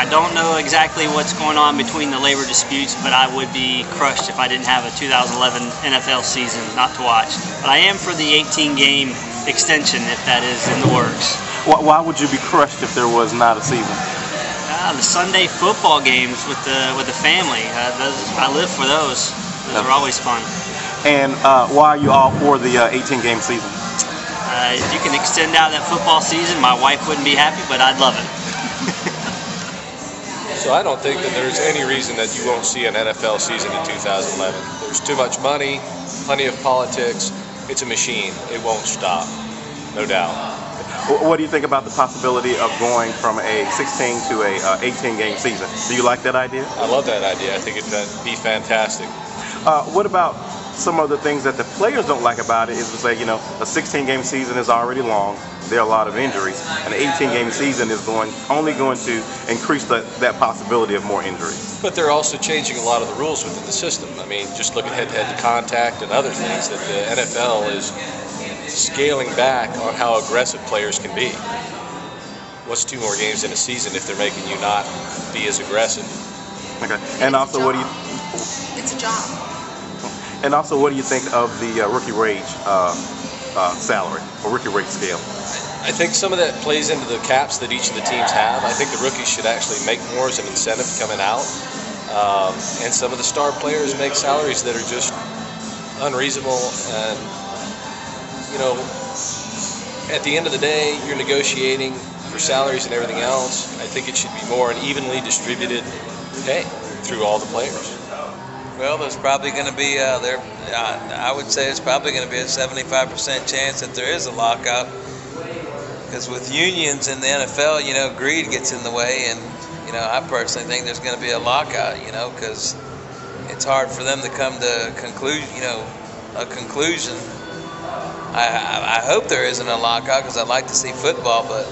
I don't know exactly what's going on between the labor disputes, but I would be crushed if I didn't have a 2011 NFL season not to watch. But I am for the 18-game extension if that is in the works. Why would you be crushed if there was not a season? The Sunday football games with the family. I live for those. Those are always fun. And why are you all for the 18-game season? If you can extend out that football season, my wife wouldn't be happy, but I'd love it. So I don't think that there's any reason that you won't see an NFL season in 2011. There's too much money, plenty of politics. It's a machine. It won't stop, no doubt. What do you think about the possibility of going from a 16 to a 18-game season? Do you like that idea? I love that idea. I think it'd be fantastic. What about some of the things that the players don't like about it is to say, you know, a 16-game season is already long. There are a lot of injuries. An 18-game season is only going to increase that possibility of more injuries. But they're also changing a lot of the rules within the system. I mean, just look at head-to-head contact and other things that the NFL is scaling back on how aggressive players can be. What's 2 more games in a season if they're making you not be as aggressive? Okay. And also, what do you? It's a job. And also, what do you think of the rookie wage salary or rookie wage scale? I think some of that plays into the caps that each of the teams have. I think the rookies should actually make more as an incentive coming out. And some of the star players make salaries that are just unreasonable. And, you know, at the end of the day, you're negotiating for salaries and everything else. I think it should be more an evenly distributed pay through all the players. Well, there's probably going to be I would say it's probably going to be a 75% chance that there is a lockout, because with unions in the NFL, you know, greed gets in the way, and you know, I personally think there's going to be a lockout, you know, because it's hard for them to come to a conclusion. I hope there isn't a lockout because I'd like to see football, but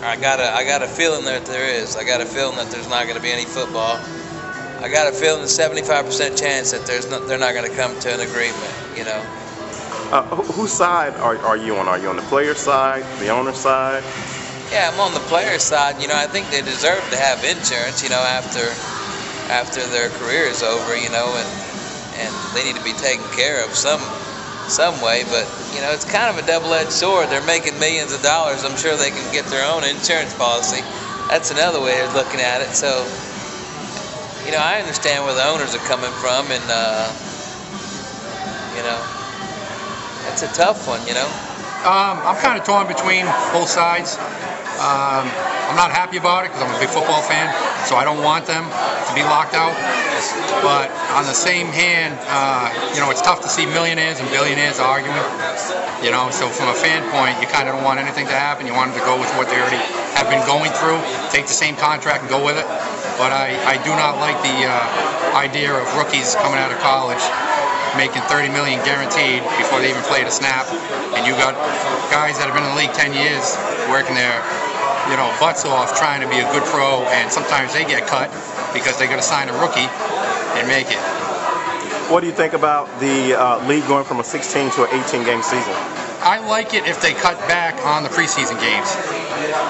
I got a feeling that there is. I got a feeling that there's not going to be any football. I got a feeling the 75% chance that they're not going to come to an agreement, you know. Whose side are you on? Are you on the player's side, the owner's side? Yeah, I'm on the player's side. You know, I think they deserve to have insurance, you know, after their career is over, you know, and they need to be taken care of some way. But, you know, it's kind of a double-edged sword. They're making millions of dollars. I'm sure they can get their own insurance policy. That's another way of looking at it. So, you know, I understand where the owners are coming from, and, you know, it's a tough one, you know. I'm kind of torn between both sides. I'm not happy about it because I'm a big football fan, so I don't want them to be locked out. But on the same hand, you know, it's tough to see millionaires and billionaires arguing. You know, so from a fan point, you kind of don't want anything to happen. You want them to go with what they already have been going through, take the same contract and go with it. But I do not like the idea of rookies coming out of college making $30 million guaranteed before they even played a snap, and you got guys that have been in the league 10 years working their, you know, butts off trying to be a good pro, and sometimes they get cut because they got to sign a rookie and make it. What do you think about the league going from a 16 to an 18-game season? I like it if they cut back on the preseason games.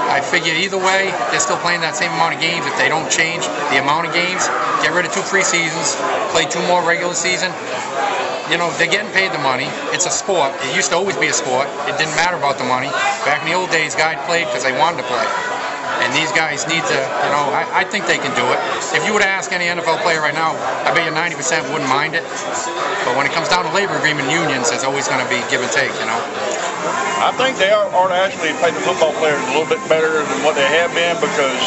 I figure either way, they're still playing that same amount of games. If they don't change the amount of games, get rid of 2 preseasons, play 2 more regular season. You know, they're getting paid the money. It's a sport. It used to always be a sport. It didn't matter about the money. Back in the old days, guys played because they wanted to play. And these guys need to, you know, I think they can do it. If you were to ask any NFL player right now, I bet you 90% wouldn't mind it. But when it comes down to labor agreement unions, there's always going to be give and take, you know. I think they ought to actually pay the football players a little bit better than what they have been, because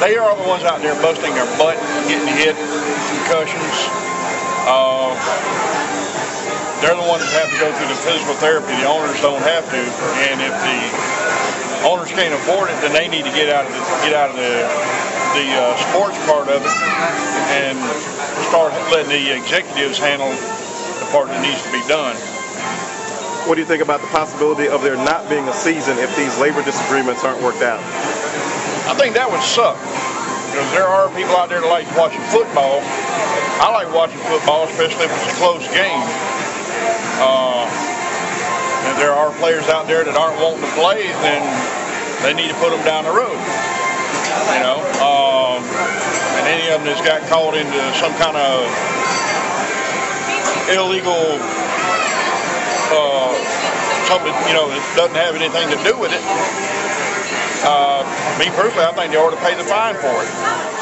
they are the ones out there busting their butt, getting hit, concussions. They're the ones that have to go through the physical therapy. The owners don't have to, and if the owners can't afford it, then they need to get out of the sports part of it and start letting the executives handle the part that needs to be done. What do you think about the possibility of there not being a season if these labor disagreements aren't worked out? I think that would suck, because there are people out there that like watching football. I like watching football, especially if it's a close game. And there are players out there that aren't wanting to play, then they need to put them down the road. You know, and any of them that's got caught into some kind of illegal something, that doesn't have anything to do with it. Me personally, I think they ought to pay the fine for it.